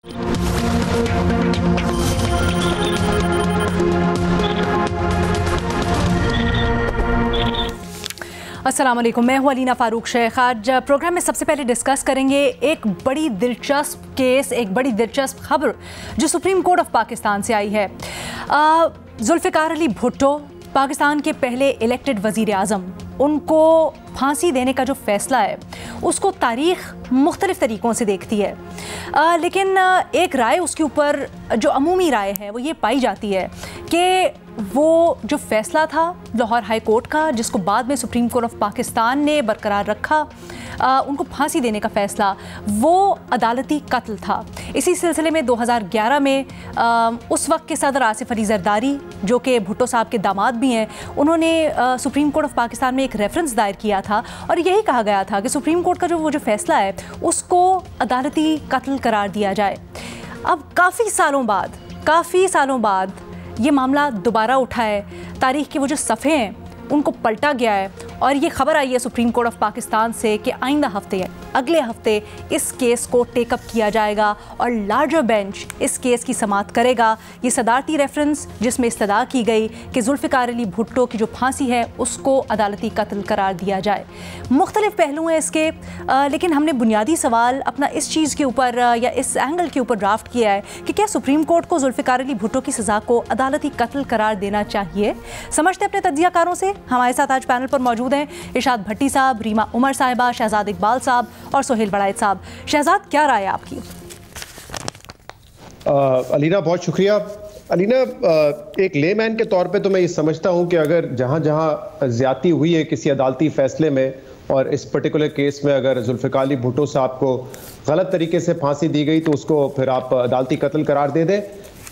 अस्सलाम वालेकुम, मैं हूँ अलीना फ़ारूक शेख। आज प्रोग्राम में सबसे पहले डिस्कस करेंगे एक बड़ी दिलचस्प केस, एक बड़ी दिलचस्प खबर जो सुप्रीम कोर्ट ऑफ पाकिस्तान से आई है। जुल्फ़िकार अली भुट्टो, पाकिस्तान के पहले इलेक्टेड वज़ीर आज़म, उनको फांसी देने का जो फ़ैसला है उसको तारीख़ मुख्तलिफ़ तरीक़ों से देखती है, लेकिन एक राय उसके ऊपर जो अमूमी राय है वो ये पाई जाती है कि वो जो फ़ैसला था लाहौर हाई कोर्ट का, जिसको बाद में सुप्रीम कोर्ट ऑफ पाकिस्तान ने बरकरार रखा, उनको फांसी देने का फ़ैसला, वो अदालती कत्ल था। इसी सिलसिले में 2011 में उस वक्त के सदर आसिफ अली जरदारी, जो कि भुट्टो साहब के दामाद भी हैं, उन्होंने सुप्रीम कोर्ट ऑफ पाकिस्तान में एक रेफरेंस दायर किया था और यही कहा गया था कि सुप्रीम कोर्ट का जो फ़ैसला है उसको अदालती कत्ल करार दिया जाए। अब काफ़ी सालों बाद ये मामला दोबारा उठा है, तारीख़ के वो जो सफ़े हैं उनको पलटा गया है और ये खबर आई है सुप्रीम कोर्ट ऑफ पाकिस्तान से कि आइंदा हफ्ते, अगले हफ्ते इस केस को टेकअप किया जाएगा और लार्जर बेंच इस केस की समाअत करेगा। ये सदारती रेफरेंस जिसमें इस्तदा की गई कि जुल्फ़िकार अली भुट्टो की जो फांसी है उसको अदालती कत्ल करार दिया जाए। मुख्तलिफ पहलू हैं इसके, लेकिन हमने बुनियादी सवाल अपना इस चीज़ के ऊपर या इस एंगल के ऊपर ड्राफ्ट किया है कि क्या सुप्रीम कोर्ट को जुल्फ़िकार अली भुट्टो की सज़ा को अदालती कत्ल करार देना चाहिए। समझते अपने तज्ज़ियाकारों से। हमारे साथ आज पैनल पर मौजूद हैं इरशाद भट्टी साहब, रीमा उमर साहिबा, शहजाद इकबाल साहब और सोहेल बड़ाइद साहब। शहजाद, क्या राय है आपकी? अलीना, बहुत शुक्रिया। अलीना, एक लेमैन के तौर पे तो मैं ये समझता हूँ कि अगर जहाँ जहाँ ज्यादती हुई है किसी अदालती फैसले में, और इस पर्टिकुलर केस में अगर जुल्फ़िकार अली भुट्टो साहब को गलत तरीके से फांसी दी गई तो उसको फिर आप अदालती कत्ल करार दे दें।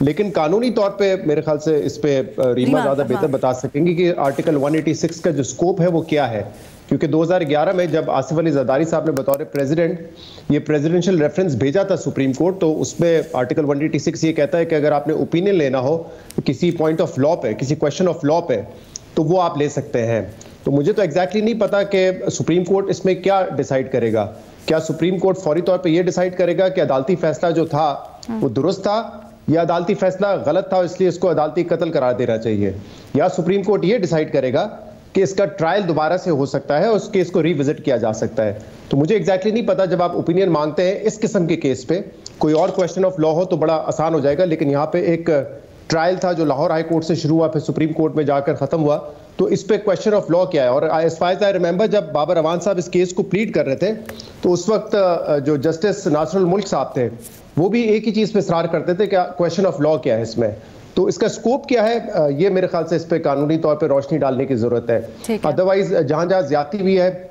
लेकिन कानूनी तौर पे मेरे ख्याल से इस पे रीमा ज़्यादा बेहतर बता सकेंगी कि आर्टिकल 186 का जो स्कोप है वो क्या है, क्योंकि 2011 में जब आसिफ अली जरदारी साहब ने बतौर प्रेसिडेंट ये प्रेसिडेंशियल रेफरेंस भेजा था सुप्रीम कोर्ट, तो उसमें आर्टिकल 186 ये कहता है कि अगर आपने ओपिनियन लेना हो किसी पॉइंट ऑफ लॉ पे, किसी क्वेश्चन ऑफ लॉ पे, तो वो आप ले सकते हैं। तो मुझे तो एग्जैक्टली नहीं पता कि सुप्रीम कोर्ट इसमें क्या डिसाइड करेगा। क्या सुप्रीम कोर्ट फौरी तौर पर यह डिसाइड करेगा कि अदालती फैसला जो था वो दुरुस्त था या अदालती फैसला गलत था इसलिए इसको अदालती कत्ल करार देना चाहिए, या सुप्रीम कोर्ट ये डिसाइड करेगा कि इसका ट्रायल दोबारा से हो सकता है और उस केस को रिविजिट किया जा सकता है। तो मुझे एग्जैक्टली नहीं पता। जब आप ओपिनियन मांगते हैं इस किस्म के केस पे, कोई और क्वेश्चन ऑफ लॉ हो तो बड़ा आसान हो जाएगा, लेकिन यहाँ पे एक ट्रायल था जो लाहौर हाई कोर्ट से शुरू हुआ, फिर सुप्रीम कोर्ट में जाकर खत्म हुआ, तो इस पे क्वेश्चन ऑफ लॉ क्या है। और as far as I remember, जब बाबर अवान साहब इस केस को प्लीड कर रहे थे तो उस वक्त जो जस्टिस नासरुल मुल्क साहब थे वो भी एक ही चीज पे इसरार करते थे कि क्वेश्चन ऑफ लॉ क्या है इसमें, तो इसका स्कोप क्या है, ये मेरे ख्याल से इस पे कानूनी तौर पे रोशनी डालने की जरूरत है। अदरवाइज जहां जहां ज्यादती हुई है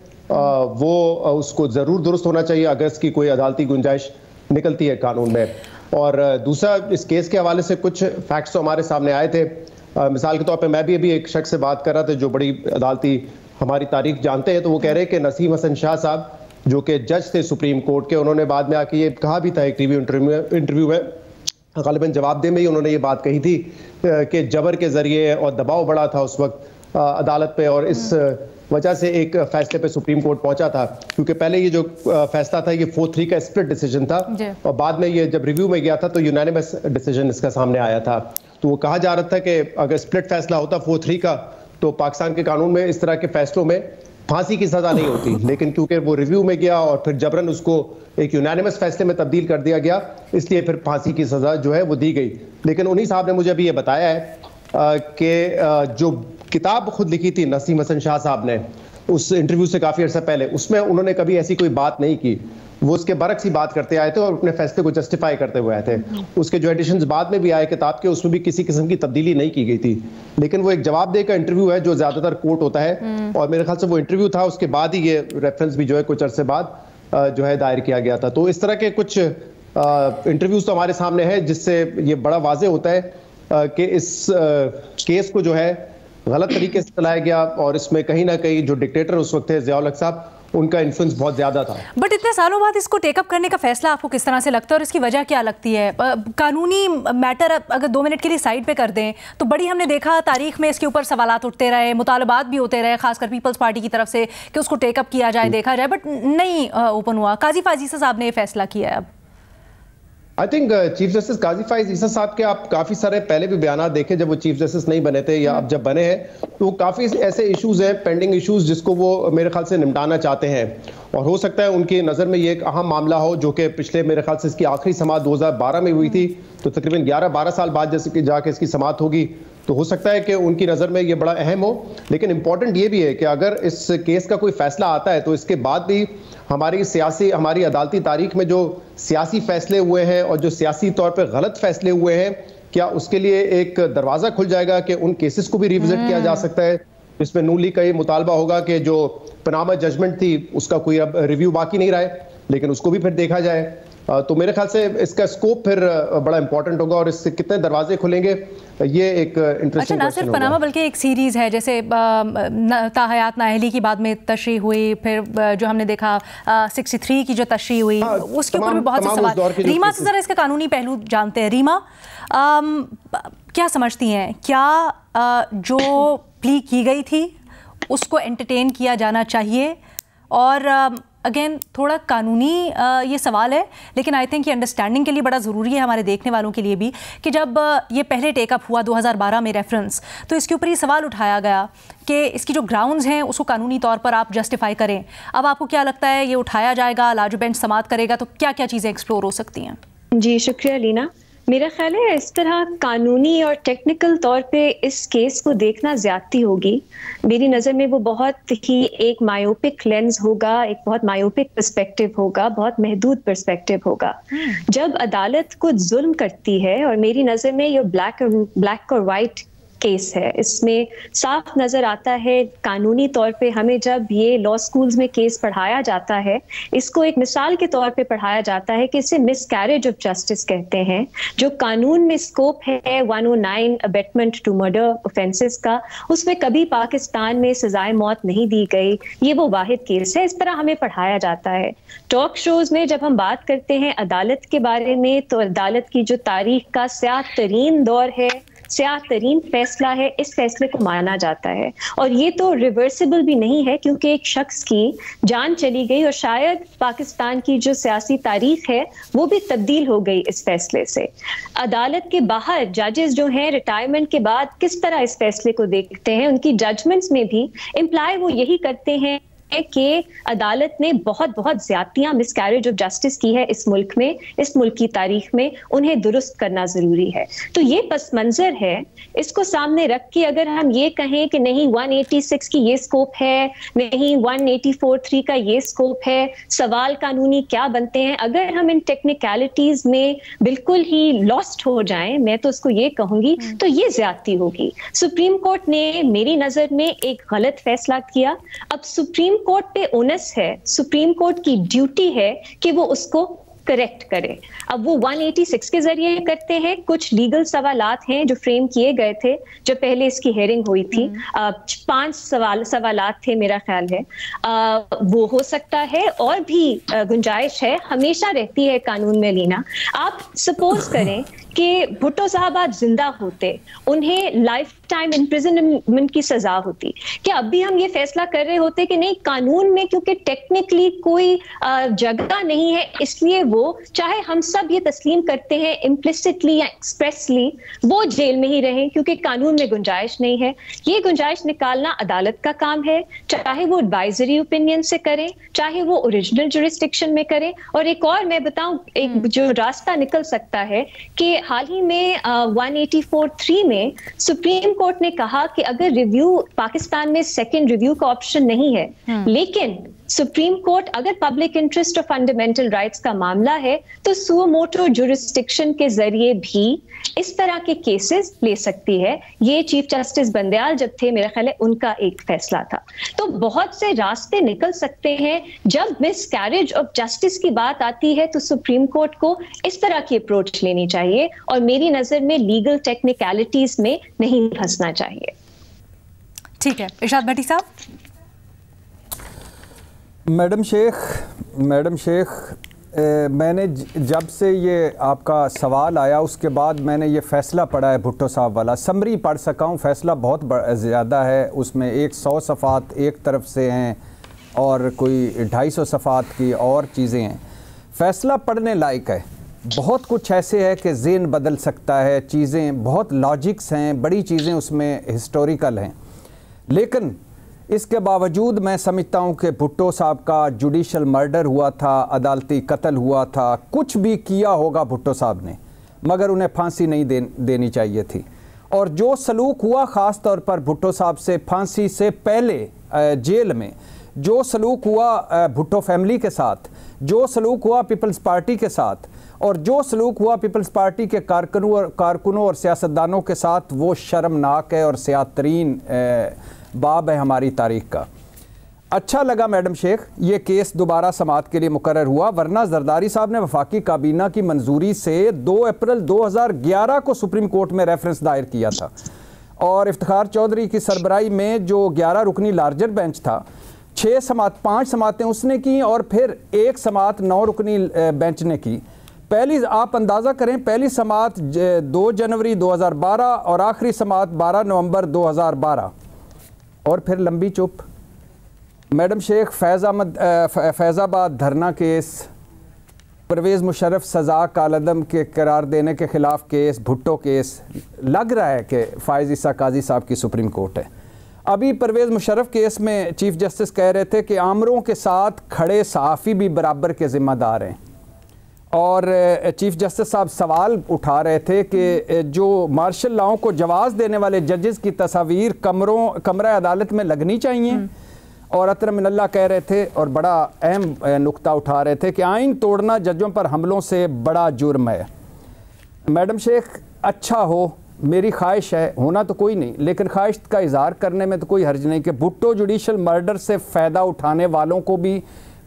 वो उसको जरूर दुरुस्त होना चाहिए अगर इसकी कोई अदालती गुंजाइश निकलती है कानून में। और दूसरा, इस केस के हवाले से कुछ फैक्ट्स तो हमारे सामने आए थे। मिसाल के तौर पे मैं भी अभी एक शख्स से बात कर रहा था जो बड़ी अदालती हमारी तारीख जानते हैं, तो वो कह रहे हैं कि नसीम हसन शाह साहब जो कि जज थे सुप्रीम कोर्ट के, उन्होंने बाद में आके ये कहा भी था एक टीवी इंटरव्यू में, गालिबन जवाबदेह में ही उन्होंने ये बात कही थी कि जबर के जरिए और दबाव बड़ा था उस वक्त अदालत पे, और इस वजह से एक फैसले पे सुप्रीम कोर्ट पहुंचा था। क्योंकि पहले ये जो फैसला था ये 4-3 का स्प्लिट डिसीजन था, और बाद में ये जब रिव्यू में गया था तो यूनानिमस डिसीजन इसका सामने आया था। तो वो कहा जा रहा था कि अगर स्प्लिट फैसला होता 4-3 का तो पाकिस्तान के कानून में इस तरह के फैसलों में फांसी की सजा नहीं होती, लेकिन क्योंकि वो रिव्यू में गया और फिर जबरन उसको एक यूनानिमस फैसले में तब्दील कर दिया गया, इसलिए फिर फांसी की सजा जो है वो दी गई। लेकिन उन्हीं साहब ने मुझे अभी ये बताया है कि जो किताब खुद लिखी थी नसीम हसन शाह साहब ने उस इंटरव्यू से काफी अर्सा पहले, उसमें उन्होंने कभी ऐसी कोई बात नहीं की। वो उसके बरक्स ही बात करते आए थे और अपने फैसले को जस्टिफाई करते हुए आए थे। उसके जो एडिशंस बाद में भी आए किताब के, उसमें भी किसी किस्म की तब्दीली नहीं की गई थी। लेकिन वो एक जवाबदेह का इंटरव्यू है जो ज्यादातर कोर्ट होता है, और मेरे ख्याल से वो इंटरव्यू था, उसके बाद ही ये रेफरेंस भी जो है कुछ अरसे बाद जो है दायर किया गया था। तो इस तरह के कुछ इंटरव्यूज तो हमारे सामने है जिससे ये बड़ा वाजे होता है कि इस केस को जो है गलत तरीके से चलाया गया, और इसमें कहीं ना कहीं जो डिक्टेटर उस वक्त थे ज़ियाउल हक साहब, उनका इन्फ्लुएंस बहुत ज्यादा था। बट इतने सालों बाद इसको टेकअप करने का फैसला आपको किस तरह से लगता है और इसकी वजह क्या लगती है? कानूनी मैटर अगर 2 मिनट के लिए साइड पे कर दें तो बड़ी हमने देखा तारीख में इसके ऊपर सवालात उठते रहे, मुतालबात भी होते रहे, खासकर पीपल्स पार्टी की तरफ से कि उसको टेकअप किया जाए, देखा जाए, बट नहीं ओपन हुआ। काजी फाजीसा साहब ने ये फैसला किया है। अब आई थिंक चीफ जस्टिस काजी फाइज ईसा साहब के आप काफी सारे पहले भी बयान देखे जब वो चीफ जस्टिस नहीं बने थे या अब जब बने हैं, तो काफी ऐसे इश्यूज हैं, पेंडिंग इश्यूज, जिसको वो मेरे ख्याल से निपटाना चाहते हैं। और हो सकता है उनकी नज़र में ये एक अहम मामला हो, जो कि पिछले मेरे ख्याल से इसकी आखिरी समाअत 2012 में हुई थी, तो तकरीबन 11-12 साल बाद जैसे कि जाके इसकी समाअत होगी, तो हो सकता है कि उनकी नज़र में ये बड़ा अहम हो। लेकिन इंपॉर्टेंट ये भी है कि अगर इस केस का कोई फैसला आता है तो इसके बाद भी हमारी अदालती तारीख में जो सियासी फैसले हुए हैं और जो सियासी तौर पर गलत फैसले हुए हैं, क्या उसके लिए एक दरवाज़ा खुल जाएगा कि उन केसेस को भी रिविजिट किया जा सकता है। इसमें नूली का ये मुतालबा होगा कि जो पनामा जजमेंट थी उसका कोई अब रिव्यू बाकी नहीं रहा है, लेकिन उसको भी फिर देखा जाए। तो मेरे ख्याल से इसका स्कोप फिर बड़ा इंपॉर्टेंट होगा और इससे कितने दरवाजे खुलेंगे, ये एक इंटरेस्टिंग। अच्छा, ना सिर्फ पनामा बल्कि एक सीरीज़ है, जैसे ताहयात नाअहली की बाद में तशरीह हुई, फिर जो हमने देखा 63 की जो तशरीह हुई, उसके ऊपर भी बहुत से सवाल। रीमा से ज़रा इसका कानूनी पहलू जानते हैं। रीमा, क्या समझती हैं, क्या जो प्ली की गई थी उसको एंटरटेन किया जाना चाहिए? और अगेन थोड़ा कानूनी ये सवाल है, लेकिन आई थिंक ये अंडरस्टैंडिंग के लिए बड़ा ज़रूरी है, हमारे देखने वालों के लिए भी, कि जब ये पहले टेकअप हुआ 2012 में रेफरेंस, तो इसके ऊपर ये सवाल उठाया गया कि इसकी जो ग्राउंड्स हैं उसको कानूनी तौर पर आप जस्टिफाई करें। अब आपको क्या लगता है, ये उठाया जाएगा, लाजो बेंच समाअत करेगा, तो क्या क्या चीज़ें एक्सप्लोर हो सकती हैं? जी शुक्रिया लीना। मेरा ख्याल है इस तरह कानूनी और टेक्निकल तौर पे इस केस को देखना ज्यादती होगी। मेरी नज़र में वो बहुत ही एक मायोपिक लेंस होगा, एक बहुत मायोपिक पर्सपेक्टिव होगा, बहुत महदूद पर्सपेक्टिव होगा। जब अदालत कुछ जुल्म करती है, और मेरी नज़र में ये ब्लैक और वाइट केस है, इसमें साफ नजर आता है कानूनी तौर पे, हमें जब ये लॉ स्कूल्स में केस पढ़ाया जाता है, इसको एक मिसाल के तौर पे पढ़ाया जाता है कि इसे मिसकैरेज ऑफ जस्टिस कहते हैं। जो कानून में स्कोप है 109 अबेटमेंट टू मर्डर ऑफेंसेस का, उसमें कभी पाकिस्तान में सजाए मौत नहीं दी गई, ये वो वाहिद केस है। इस तरह हमें पढ़ाया जाता है। टॉक शोज में जब हम बात करते हैं अदालत के बारे में, तो अदालत की जो तारीख का स्याह तरीन दौर है, स्याह तरीन फैसला है, इस फैसले को माना जाता है। और ये तो रिवर्सिबल भी नहीं है, क्योंकि एक शख्स की जान चली गई और शायद पाकिस्तान की जो सियासी तारीख है वो भी तब्दील हो गई इस फैसले से। अदालत के बाहर जजेस जो हैं रिटायरमेंट के बाद किस तरह इस फैसले को देखते हैं, उनकी जजमेंट्स में भी इम्प्लाई वो यही करते हैं कि अदालत ने बहुत ज्यादतियां, मिसकैरेज ऑफ जस्टिस की है इस मुल्क में, इस मुल्क की तारीख में, उन्हें दुरुस्त करना जरूरी है। तो ये पस मंजर है, इसको सामने रख के अगर हम ये कहें कि नहीं 186 की ये स्कोप है, नहीं 184(3) का ये स्कोप है, सवाल कानूनी क्या बनते हैं, अगर हम इन टेक्निकलिटीज में बिल्कुल ही लॉस्ट हो जाएं, मैं तो उसको ये कहूंगी, तो ये ज्यादती होगी। सुप्रीम कोर्ट ने मेरी नजर में एक गलत फैसला किया। अब सुप्रीम कोर्ट पे ओनस है, सुप्रीम कोर्ट की ड्यूटी है कि वो उसको करेक्ट करे। अब वो 186 के जरिए करते हैं। कुछ लीगल सवालात हैं जो फ्रेम किए गए थे जब पहले इसकी हेयरिंग हुई थी। 5 सवालात थे मेरा ख्याल है। वो हो सकता है और भी गुंजाइश है, हमेशा रहती है कानून में लीना। आप सपोज करें कि भुट्टो साहब आज जिंदा होते, उन्हें लाइफ टाइम इम्प्रिजनमेंट की सजा होती, क्या अब भी हम ये फैसला कर रहे होते कि नहीं, कानून में क्योंकि टेक्निकली कोई जगह नहीं है, इसलिए वो चाहे हम सब ये तस्लीम करते हैं इम्प्लिसिटली या एक्सप्रेसली, वो जेल में ही रहें क्योंकि कानून में गुंजाइश नहीं है। ये गुंजाइश निकालना अदालत का काम है, चाहे वो एडवाइजरी ओपिनियन से करें, चाहे वो ओरिजिनल जुरिस्डिक्शन में करें। और एक और मैं बताऊं, एक जो रास्ता निकल सकता है कि हाल ही में 184(3) में सुप्रीम कोर्ट ने कहा कि अगर रिव्यू, पाकिस्तान में सेकंड रिव्यू का ऑप्शन नहीं है, लेकिन सुप्रीम कोर्ट अगर पब्लिक इंटरेस्ट और फंडामेंटल राइट्स का मामला है तो सुओ मोटो जुरिस्डिक्शन के जरिए भी इस तरह के केसेस ले सकती है। ये चीफ जस्टिस बंदयाल जब थे, मेरा ख्याल है उनका एक फैसला था। तो बहुत से रास्ते निकल सकते हैं। जब मिसकैरेज ऑफ जस्टिस की बात आती है तो सुप्रीम कोर्ट को इस तरह की अप्रोच लेनी चाहिए और मेरी नजर में लीगल टेक्निकलिटीज में नहीं फंसना चाहिए। ठीक है, इरशाद भट्टी साहब। मैडम शेख, मैंने जब से ये आपका सवाल आया उसके बाद मैंने ये फ़ैसला पढ़ा है भुट्टो साहब वाला, समरी पढ़ सका हूँ। फ़ैसला बहुत ज़्यादा है, उसमें 100 सफ़ात एक तरफ से हैं और कोई 250 सफ़ात की और चीज़ें हैं। फ़ैसला पढ़ने लायक है, बहुत कुछ ऐसे है कि ज़हन बदल सकता है, चीज़ें बहुत लॉजिक्स हैं, बड़ी चीज़ें उसमें हिस्टोरिकल हैं, लेकिन इसके बावजूद मैं समझता हूँ कि भुट्टो साहब का जुडिशल मर्डर हुआ था, अदालती कत्ल हुआ था, कुछ भी किया होगा भुट्टो साहब ने, मगर उन्हें फांसी नहीं देनी चाहिए थी। और जो सलूक हुआ ख़ास तौर पर भुट्टो साहब से फांसी से पहले जेल में, जो सलूक हुआ भुट्टो फैमिली के साथ, जो सलूक हुआ पीपल्स पार्टी के साथ, और जो सलूक हुआ पीपल्स पार्टी के कारकुनों और सियासतदानों के साथ, वो शर्मनाक है और सियातरीन बाब है हमारी तारीख का। अच्छा लगा मैडम शेख ये केस दोबारा समाअत के लिए मुकर्रर हुआ, वरना जरदारी साहब ने वफाकी काबीना की मंजूरी से 2 अप्रैल 2011 को सुप्रीम कोर्ट में रेफरेंस दायर किया था, और इफ्तिखार चौधरी की सरबराही में जो 11 रुकनी लार्जर बेंच था, 5 समातें उसने की और फिर 1 समात 9 रुकनी बेंच ने की। पहली, आप अंदाज़ा करें, पहली समात 2 जनवरी 2012 और आखिरी समात 12 नवंबर 2012, और फिर लंबी चुप। मैडम शेख फैज़ाबाद धरना केस, परवेज़ मुशर्रफ सज़ा कालअदम के करार देने के ख़िलाफ़ केस, भुट्टो केस, लग रहा है कि फ़ाइज़ ईसा काजी साहब की सुप्रीम कोर्ट है। अभी परवेज़ मुशर्रफ केस में चीफ जस्टिस कह रहे थे कि आमरों के साथ खड़े सहाफ़ी भी बराबर के ज़िम्मेदार हैं, और चीफ जस्टिस साहब सवाल उठा रहे थे कि जो मार्शल लॉ को जवाज़ देने वाले जजेस की तस्वीर कमरा अदालत में लगनी चाहिए, और अतर मिनल्ला कह रहे थे और बड़ा अहम नुक्ता उठा रहे थे कि आइन तोड़ना जजों पर हमलों से बड़ा जुर्म है। मैडम शेख, अच्छा हो, मेरी ख्वाहिश है, होना तो कोई नहीं, लेकिन ख्वाहिश का इजहार करने में तो कोई हर्ज नहीं कि भुट्टो जुडिशल मर्डर से फ़ायदा उठाने वालों को भी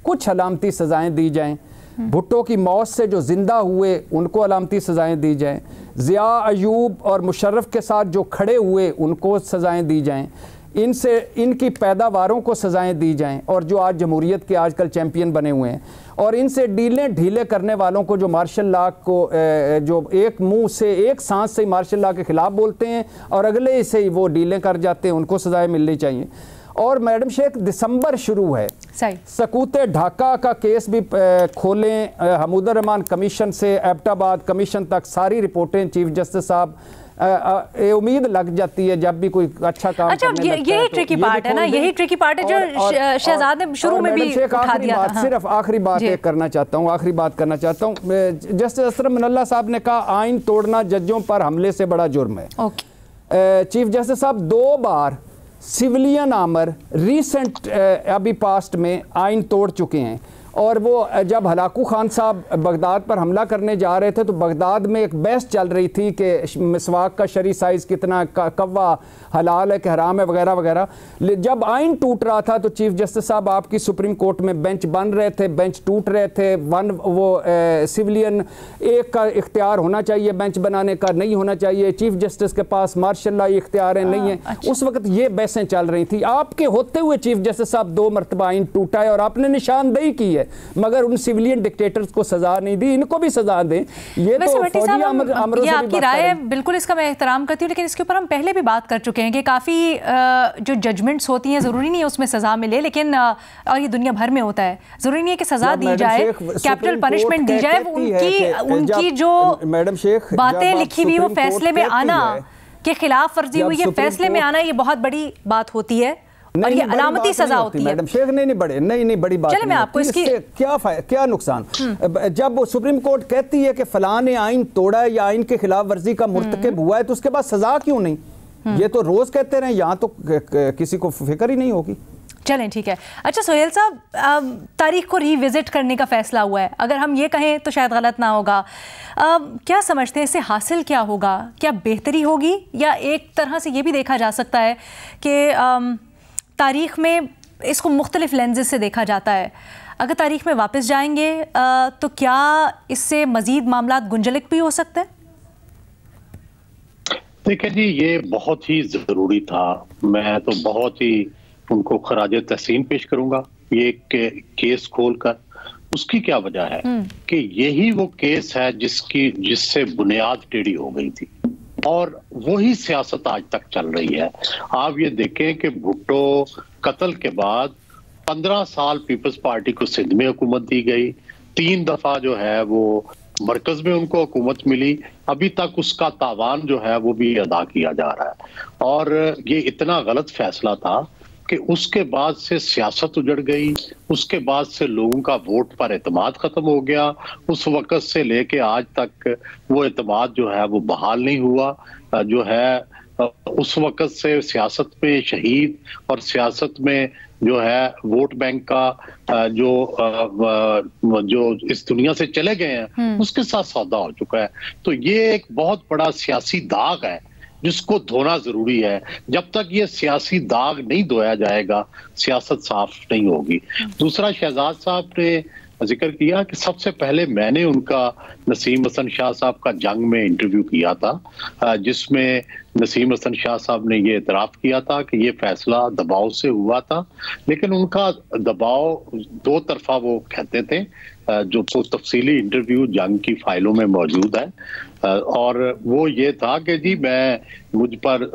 कुछ अलामती सज़ाएँ दी जाएँ, भुट्टो की मौत से जो ज़िंदा हुए उनको अलामती सज़ाएँ दी जाएँ, ज़िया अयूब और मुशर्रफ के साथ जो खड़े हुए उनको सज़ाएँ दी जाएँ, इनकी पैदावारों को सज़ाएँ दी जाएँ, और जो आज जमहूरियत के आजकल चैम्पियन बने हुए हैं, और इनसे ढीले करने वालों को, जो मार्शल लॉ को जो एक मुंह से एक सांस से मार्शल लॉ के ख़िलाफ़ बोलते हैं और अगले से ही वो ढीले कर जाते हैं, उनको सज़ाएँ मिलनी चाहिए। और मैडम शेख, दिसंबर शुरू है, सकूते ढाका का केस भी खोलें, हमूदुर रहमान कमीशन से एबटाबाद कमीशन तक सारी रिपोर्टें चीफ जस्टिस साहब, उम्मीद लग जाती है जब भी कोई अच्छा काम करने लगता है। यही ट्रिकी पार्ट है ना, यही ट्रिकी पार्ट है जो शहजाद ने शुरू में भी उठा दिया था। सिर्फ आखिरी बात करना चाहता हूँ, जस्टिस असरफ मिनल्ला साहब ने कहा आइन तोड़ना जजों पर हमले से बड़ा जुर्म है। चीफ जस्टिस साहब 2 बार सिविलियन आमर रिसेंट अभी पास्ट में आइन तोड़ चुके हैं, और वो जब हलाकू खान साहब बगदाद पर हमला करने जा रहे थे तो बगदाद में एक बहस चल रही थी कि मिसवाक का शरी साइज़ कितना, कव्वा हलाल है कि हराम है, वगैरह वगैरह। जब आइन टूट रहा था तो चीफ जस्टिस साहब आपकी सुप्रीम कोर्ट में बेंच बन रहे थे, बेंच टूट रहे थे, सिविलियन एक का इख्तियार होना चाहिए बेंच बनाने का, नहीं होना चाहिए, चीफ जस्टिस के पास मार्शल लॉ इख्तियार है, नहीं है। अच्छा। उस वक्त ये बहसें चल रही थी, आपके होते हुए चीफ जस्टिस साहब 2 मरतबा आइन टूटा है और आपने निशानदेही की है, मगर उन सिविलियन डिक्टेटर्स को सजा नहीं दी, इनको भी सजा दें। ये तो फौजी अमरों से आपकी राय है, बिल्कुल इसका मैं एहतराम करती हूँ, लेकिन इसके ऊपर हम पहले भी बात कर चुके हैं कि काफ़ी जो जजमेंट्स होती हैं ज़रूरी नहीं है उसमें सज़ा मिले, लेकिन और ये दुनिया भर में होता है, ज़रूरी नहीं है कि सज़ा दी जाए, कैपिटल पनिशमेंट दी जाए, उनकी जो मैडम शेख बातें लिखी हुई वो फैसले में आना के खिलाफ वर्जी हुई है, फैसले में आना ये बहुत बड़ी बात होती है और ये अलामती सजा होती है। मैडम शेख नहीं बड़ी बात। चले मैं आपको इसकी क्या नुकसान, जब सुप्रीम कोर्ट कहती है कि फलां ने आइन तोड़ा है या आइन के खिलाफ वर्जी का मुर्तकिब हुआ है तो उसके बाद सजा क्यों नहीं? ये तो रोज कहते रहे, यहाँ तो किसी को फिक्र ही नहीं होगी। चलें ठीक है। अच्छा सोहेल साहब, तारीख को रीविजिट करने का फैसला हुआ है, अगर हम ये कहें तो शायद गलत ना होगा, क्या समझते हैं इससे हासिल क्या होगा? क्या बेहतरी होगी, या एक तरह से ये भी देखा जा सकता है कि तारीख़ में इसको मुख्तलिफ लेंसेज से देखा जाता है, अगर तारीख़ में वापस जाएंगे तो क्या इससे मज़ीद मामला गुंजलिक भी हो सकते हैं? देखिए जी, ये बहुत ही ज़रूरी था, मैं तो बहुत ही उनको खराजे तहसीन पेश करूंगा ये केस खोलकर। उसकी क्या वजह है कि यही वो केस है जिससे बुनियाद टेढ़ी हो गई थी, और वही सियासत आज तक चल रही है। आप ये देखें कि भुट्टो कत्ल के बाद 15 साल पीपल्स पार्टी को सिंध में हुकूमत दी गई, 3 दफा जो है वो मरकज में उनको हुकूमत मिली, अभी तक उसका तावान जो है वो भी अदा किया जा रहा है। और ये इतना गलत फैसला था कि उसके बाद से सियासत उजड़ गई, उसके बाद से लोगों का वोट पर एतमाद खत्म हो गया। उस वक्त से लेके आज तक वो एतमाद जो है वो बहाल नहीं हुआ। जो है उस वक्त से सियासत में शहीद और सियासत में जो है वोट बैंक का जो इस दुनिया से चले गए हैं उसके साथ सौदा हो चुका है। तो ये एक बहुत बड़ा सियासी दाग है जिसको धोना जरूरी है। जब तक ये सियासी दाग नहीं धोया जाएगा सियासत साफ नहीं होगी। दूसरा, शहजाद साहब ने जिक्र किया कि सबसे पहले मैंने उनका नसीम हसन शाह साहब का जंग में इंटरव्यू किया था, जिसमें नसीम हसन शाह साहब ने ये इतराफ किया था कि ये फैसला दबाव से हुआ था, लेकिन उनका दबाव 2 तरफा वो कहते थे, जो तफसीली इंटरव्यू जंग की फाइलों में मौजूद है। और वो ये था कि जी मुझ पर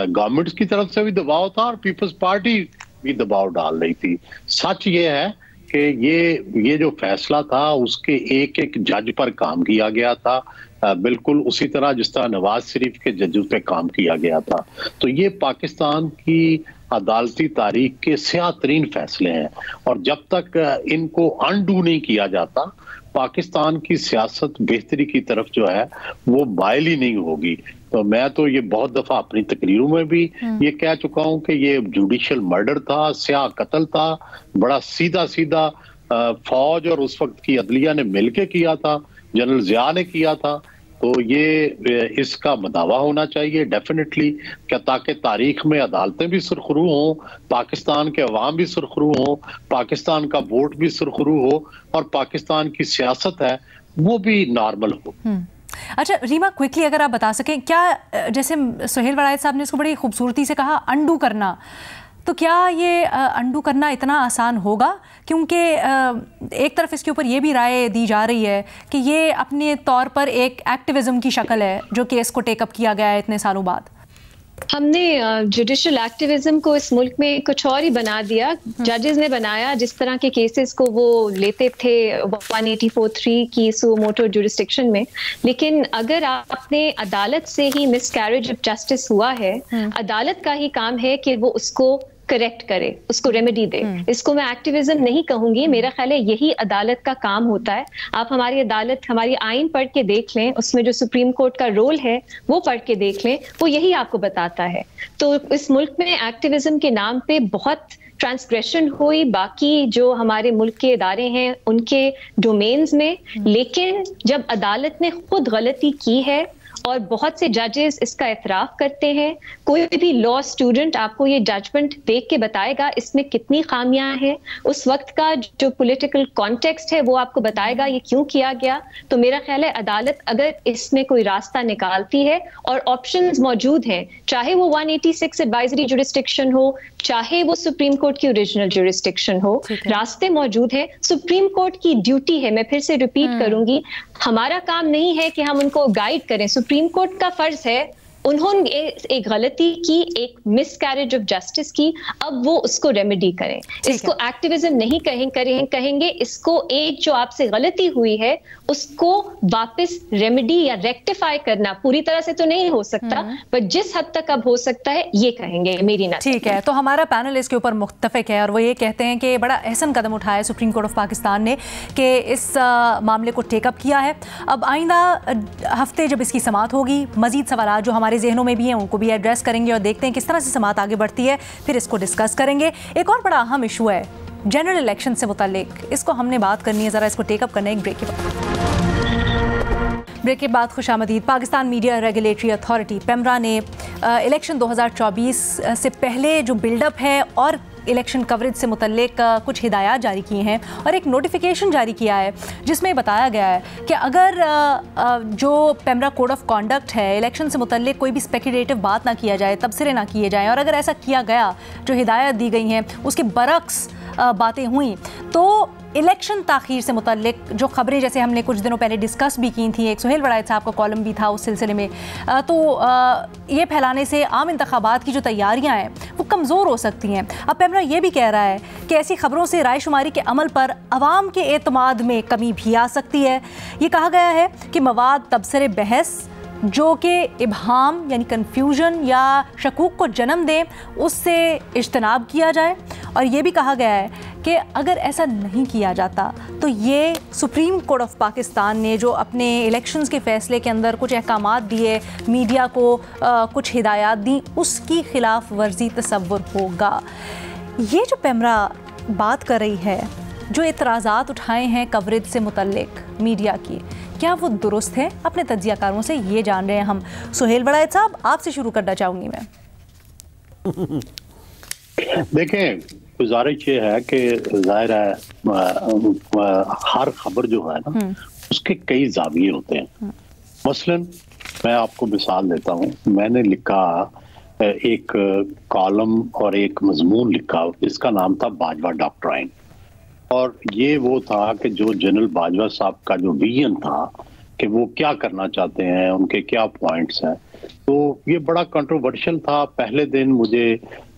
गवर्नमेंट की तरफ से भी दबाव था और पीपल्स पार्टी भी दबाव डाल रही थी। सच ये है कि ये जो फैसला था उसके एक एक जज पर काम किया गया था, बिल्कुल उसी तरह जिस तरह नवाज शरीफ के जजों पे काम किया गया था। तो ये पाकिस्तान की अदालती तारीख के स्याह तरीन फैसले हैं और जब तक इनको अनडू नहीं किया जाता पाकिस्तान की सियासत बेहतरी की तरफ जो है वो माइल ही नहीं होगी। तो मैं तो ये बहुत दफा अपनी तकरीरों में भी ये कह चुका हूं कि ये जुडिशियल मर्डर था, स्याह कत्ल था, बड़ा सीधा सीधा फौज और उस वक्त की अदलिया ने मिलके किया था, जनरल जिया ने किया था। तो ये इसका मदावा होना चाहिए डेफिनेटली, क्या ताकि तारीख में अदालतें भी सुरखरू हों, पाकिस्तान के अवाम भी सुरखरू हों, पाकिस्तान का वोट भी सुरखरू हो और पाकिस्तान की सियासत है वो भी नॉर्मल हो। अच्छा रीमा, क्विकली अगर आप बता सकें, क्या जैसे सुहेल वड़ायत साहब ने इसको बड़ी खूबसूरती से कहा अंडू करना, तो क्या ये अंडू करना इतना आसान होगा? क्योंकि एक तरफ इसके ऊपर ये भी राय दी जा रही है कि ये अपने तौर पर एक एक्टिविज्म की शक्ल है जो केस को टेकअप किया गया है इतने सालों बाद। हमने जुडिशियल एक्टिविज्म को इस मुल्क में कुछ और ही बना दिया। जजेस ने बनाया जिस तरह के केसेस को वो लेते थे 184(3) की सो मोटो जुरिस्डिक्शन में, लेकिन अगर आपने अदालत से ही मिसकैरेज ऑफ जस्टिस हुआ है, अदालत का ही काम है कि वो उसको करेक्ट करे, उसको रेमेडी दे। इसको मैं एक्टिविज्म नहीं कहूंगी, मेरा ख्याल है यही अदालत का काम होता है। आप हमारी अदालत, हमारी आइन पढ़ के देख लें, उसमें जो सुप्रीम कोर्ट का रोल है वो पढ़ के देख लें, वो यही आपको बताता है। तो इस मुल्क में एक्टिविज्म के नाम पे बहुत ट्रांसग्रेशन हुई बाकी जो हमारे मुल्क के इदारे हैं उनके डोमेन्स में, लेकिन जब अदालत ने खुद गलती की है और बहुत से जजेस इसका एतराफ करते हैं, कोई भी लॉ स्टूडेंट आपको ये जजमेंट देख के बताएगा इसमें कितनी खामियां हैं, उस वक्त का जो पॉलिटिकल कॉन्टेक्स्ट है वो आपको बताएगा ये क्यों किया गया। तो मेरा ख्याल है अदालत अगर इसमें कोई रास्ता निकालती है और ऑप्शंस मौजूद हैं, चाहे वो 186 एडवाइजरी जुरिस्डिक्शन हो, चाहे वो सुप्रीम कोर्ट की ओरिजिनल जुरिस्डिक्शन हो, रास्ते मौजूद हैं। सुप्रीम कोर्ट की ड्यूटी है, मैं फिर से रिपीट करूंगी, हमारा काम नहीं है कि हम उनको गाइड करें। सुप्रीम कोर्ट का फर्ज है, उन्होंने एक गलती की, एक मिसकैरेज ऑफ जस्टिस की, अब वो उसको रेमेडी करें। इसको एक्टिविज्म नहीं कहेंगे, इसको एक जो आपसे गलती हुई है उसको वापस रेमेडी या रेक्टिफाई करना, पूरी तरह से तो नहीं हो सकता पर जिस हद तक अब हो सकता है ये कहेंगे मेरी नज़र। ठीक है, तो हमारा पैनल इसके ऊपर मुत्तफिक है और वो ये कहते हैं कि बड़ा अहसन कदम उठाया सुप्रीम कोर्ट ऑफ पाकिस्तान ने कि इस मामले को टेकअप किया है। अब आइंदा हफ्ते जब इसकी समाअत होगी, मजीद सवाल जो हमारे जहनों में भी हैं उनको भी एड्रेस करेंगे और देखते हैं किस तरह से समाअत आगे बढ़ती है, फिर इसको डिस्कस करेंगे। एक और बड़ा अहम इशू है जनरल इलेक्शन से मुताल्लिक, इसको हमने बात करनी है, ज़रा इसको टेकअप करना है। एक ब्रेक के बाद खुशामदीद। Pakistan media regulatory authority PEMRA ने इलेक्शन 2024 से पहले जो बिल्डअप है और इलेक्शन कवरेज से मुतल्लिक कुछ हिदायत जारी की हैं और एक नोटिफिकेशन जारी किया है जिसमें बताया गया है कि अगर जो पेमरा कोड ऑफ कॉन्डक्ट है इलेक्शन से मुतल्लिक कोई भी स्पेकुलेटिव बात ना किया जाए, तबसरे ना किए जाएं, और अगर ऐसा किया गया जो हिदायत दी गई हैं उसके बरक्स बातें हुई तो इलेक्शन ताख़ीर से मुतल्लिक जो ख़बरें जैसे हमने कुछ दिनों पहले डिस्कस भी की थी, एक सुहेल वड़ायत साहब का कॉलम भी था उस सिलसिले में, तो ये फैलाने से आम इंतखाबात की जो तैयारियां हैं वो कमज़ोर हो सकती हैं। अब पेमरा ये भी कह रहा है कि ऐसी ख़बरों से रायशुमारी के अमल पर अवाम के एतमाद में कमी भी आ सकती है। ये कहा गया है कि मवाद तबसरे बहस जो कि इबहाम यानी कन्फ्यूजन या शकूक को जन्म दें, उससे इज्तनाब किया जाए। और ये भी कहा गया है कि अगर ऐसा नहीं किया जाता तो ये सुप्रीम कोर्ट ऑफ पाकिस्तान ने जो अपने इलेक्शंस के फ़ैसले के अंदर कुछ अहकामात दिए, मीडिया को कुछ हिदायत दी, उसकी खिलाफ वर्जी तसव्वुर होगा। ये जो पेमरा बात कर रही है, जो एतराज़ात उठाए हैं कवरेज से मुतल्लिक मीडिया की, क्या वो दुरुस्त है? अपने तज्जियाकारों से ये जान रहे हैं हम। सुहेल वड़ायत साहब, आपसे शुरू करना चाहूँगी मैं। देखें, गुजारिश ये है कि जाहिर है हर खबर जो है ना उसके कई जाविये होते हैं। मसलन मैं आपको मिसाल देता हूँ, मैंने लिखा एक कॉलम और एक मजमून लिखा, इसका नाम था बाजवा डॉक्ट्राइन। और ये वो था कि जो जनरल बाजवा साहब का जो विजन था कि वो क्या करना चाहते हैं, उनके क्या पॉइंट्स हैं, तो ये बड़ा कंट्रोवर्शियल था। पहले दिन मुझे